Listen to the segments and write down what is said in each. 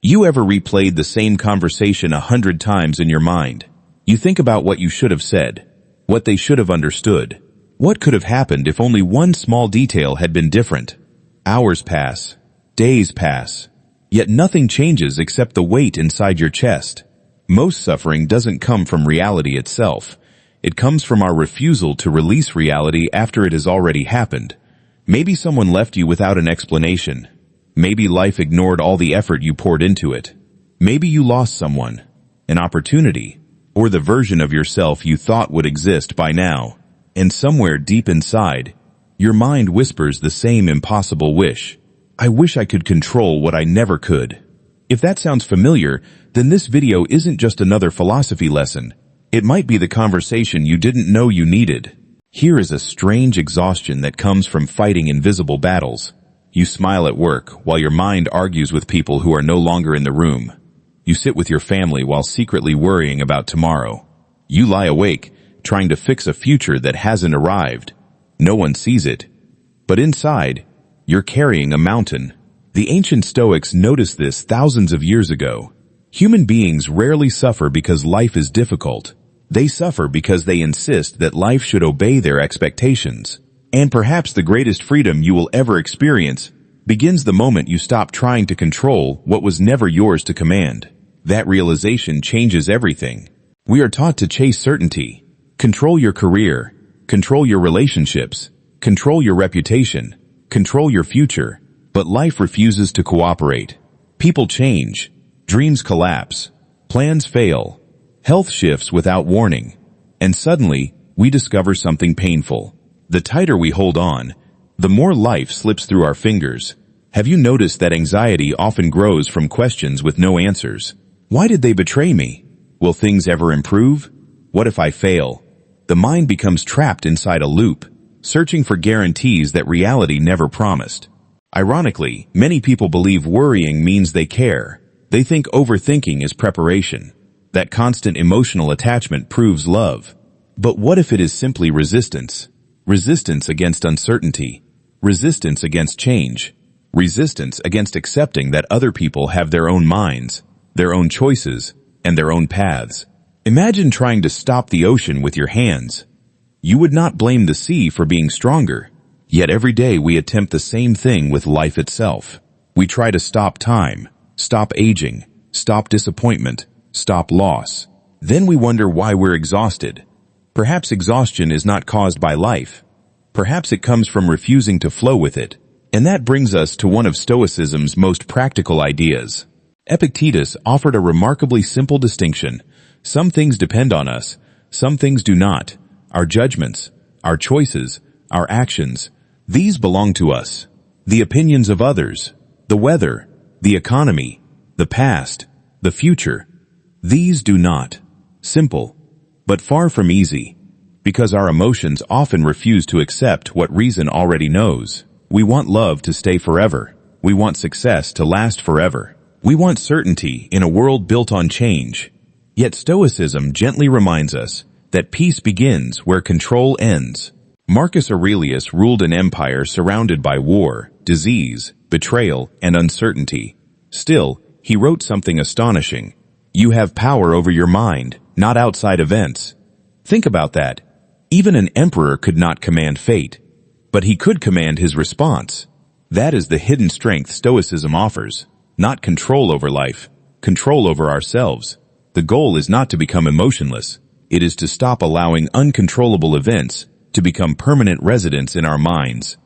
You ever replayed the same conversation 100 times in your mind? You think about what you should have said, what they should have understood, what could have happened if only one small detail had been different. Hours pass, days pass, yet nothing changes except the weight inside your chest. Most suffering doesn't come from reality itself. It comes from our refusal to release reality after it has already happened. Maybe someone left you without an explanation. Maybe life ignored all the effort you poured into it. Maybe you lost someone, an opportunity, or the version of yourself you thought would exist by now. And somewhere deep inside, your mind whispers the same impossible wish. I wish I could control what I never could. If that sounds familiar, then this video isn't just another philosophy lesson. It might be the conversation you didn't know you needed. Here is a strange exhaustion that comes from fighting invisible battles. You smile at work while your mind argues with people who are no longer in the room. You sit with your family while secretly worrying about tomorrow. You lie awake, trying to fix a future that hasn't arrived. No one sees it. But inside, you're carrying a mountain. The ancient Stoics noticed this thousands of years ago. Human beings rarely suffer because life is difficult. They suffer because they insist that life should obey their expectations. And perhaps the greatest freedom you will ever experience begins the moment you stop trying to control what was never yours to command. That realization changes everything. We are taught to chase certainty. Control your career. Control your relationships. Control your reputation. Control your future. But life refuses to cooperate. People change. Dreams collapse. Plans fail. Health shifts without warning. And suddenly, we discover something painful. The tighter we hold on, the more life slips through our fingers. Have you noticed that anxiety often grows from questions with no answers? Why did they betray me? Will things ever improve? What if I fail? The mind becomes trapped inside a loop, searching for guarantees that reality never promised. Ironically, many people believe worrying means they care. They think overthinking is preparation. That constant emotional attachment proves love. But what if it is simply resistance? Resistance against uncertainty. Resistance against change. Resistance against accepting that other people have their own minds, their own choices, and their own paths. Imagine trying to stop the ocean with your hands. You would not blame the sea for being stronger. Yet every day we attempt the same thing with life itself. We try to stop time, stop aging, stop disappointment, stop loss. Then we wonder why we're exhausted. Perhaps exhaustion is not caused by life. Perhaps it comes from refusing to flow with it. And that brings us to one of Stoicism's most practical ideas. Epictetus offered a remarkably simple distinction. Some things depend on us, some things do not. Our judgments, our choices, our actions, these belong to us. The opinions of others, the weather, the economy, the past, the future, these do not. Simple, but far from easy, because our emotions often refuse to accept what reason already knows. We want love to stay forever. We want success to last forever. We want certainty in a world built on change. Yet Stoicism gently reminds us that peace begins where control ends. Marcus Aurelius ruled an empire surrounded by war, disease, betrayal, and uncertainty. Still, he wrote something astonishing. You have power over your mind, not outside events. Think about that. Even an emperor could not command fate, but he could command his response. That is the hidden strength Stoicism offers. Not control over life, control over ourselves. The goal is not to become emotionless. It is to stop allowing uncontrollable events to become permanent residents in our minds.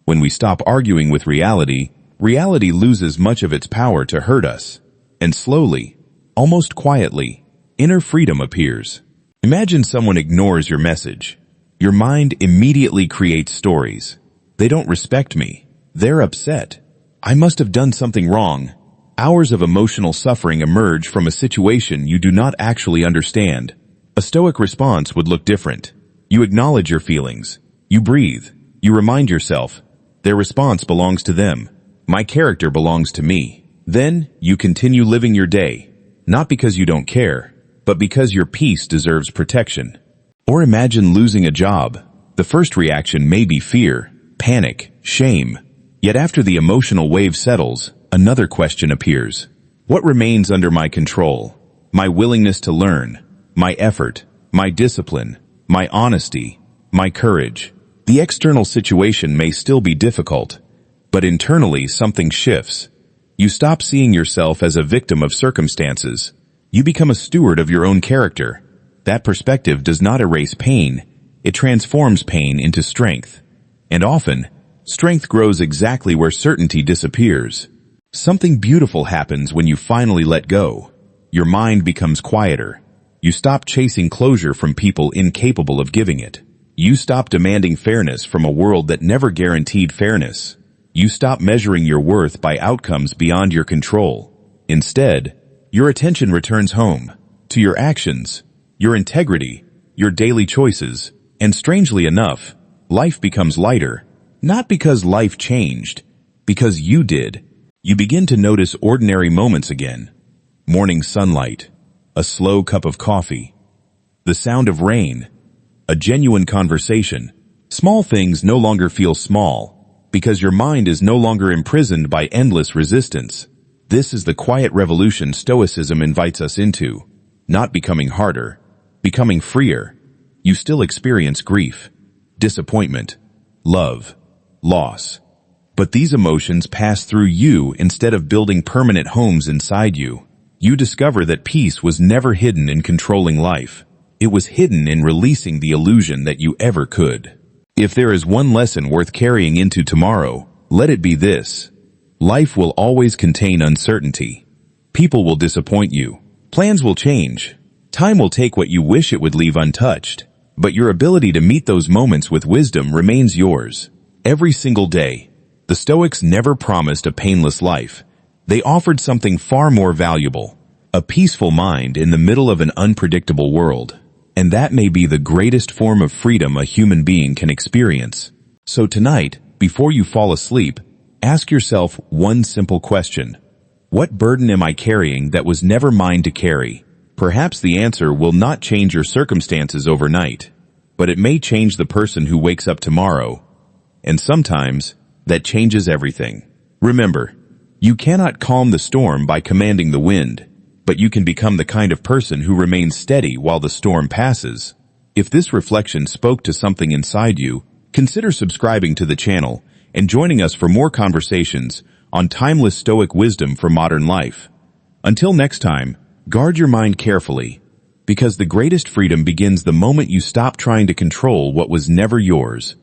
When we stop arguing with reality, reality loses much of its power to hurt us. And slowly, almost quietly, inner freedom appears. Imagine someone ignores your message. Your mind immediately creates stories. They don't respect me. They're upset. I must have done something wrong. Hours of emotional suffering emerge from a situation you do not actually understand. A Stoic response would look different. You acknowledge your feelings. You breathe. You remind yourself, their response belongs to them. My character belongs to me. Then, you continue living your day, not because you don't care, but because your peace deserves protection. Or imagine losing a job. The first reaction may be fear, panic, shame. Yet after the emotional wave settles, another question appears. What remains under my control? My willingness to learn, my effort, my discipline, my honesty, my courage. The external situation may still be difficult, but internally something shifts. You stop seeing yourself as a victim of circumstances. You become a steward of your own character. That perspective does not erase pain. It transforms pain into strength. And often, strength grows exactly where certainty disappears. Something beautiful happens when you finally let go. Your mind becomes quieter. You stop chasing closure from people incapable of giving it. You stop demanding fairness from a world that never guaranteed fairness. You stop measuring your worth by outcomes beyond your control. Instead, your attention returns home, to your actions, your integrity, your daily choices, and strangely enough, life becomes lighter, not because life changed, because you did. You begin to notice ordinary moments again. Morning sunlight, a slow cup of coffee, the sound of rain, a genuine conversation. Small things no longer feel small, because your mind is no longer imprisoned by endless resistance. This is the quiet revolution Stoicism invites us into. Not becoming harder, becoming freer. You still experience grief, disappointment, love, loss. But these emotions pass through you instead of building permanent homes inside you. You discover that peace was never hidden in controlling life. It was hidden in releasing the illusion that you ever could. If there is one lesson worth carrying into tomorrow, let it be this. Life will always contain uncertainty. People will disappoint you. Plans will change. Time will take what you wish it would leave untouched. But your ability to meet those moments with wisdom remains yours. Every single day, the Stoics never promised a painless life. They offered something far more valuable, a peaceful mind in the middle of an unpredictable world. And that may be the greatest form of freedom a human being can experience. So tonight, before you fall asleep, ask yourself one simple question. What burden am I carrying that was never mine to carry? Perhaps the answer will not change your circumstances overnight, but it may change the person who wakes up tomorrow. And sometimes, that changes everything. Remember, you cannot calm the storm by commanding the wind, but you can become the kind of person who remains steady while the storm passes. If this reflection spoke to something inside you, consider subscribing to the channel and joining us for more conversations on timeless Stoic wisdom for modern life. Until next time, guard your mind carefully, because the greatest freedom begins the moment you stop trying to control what was never yours.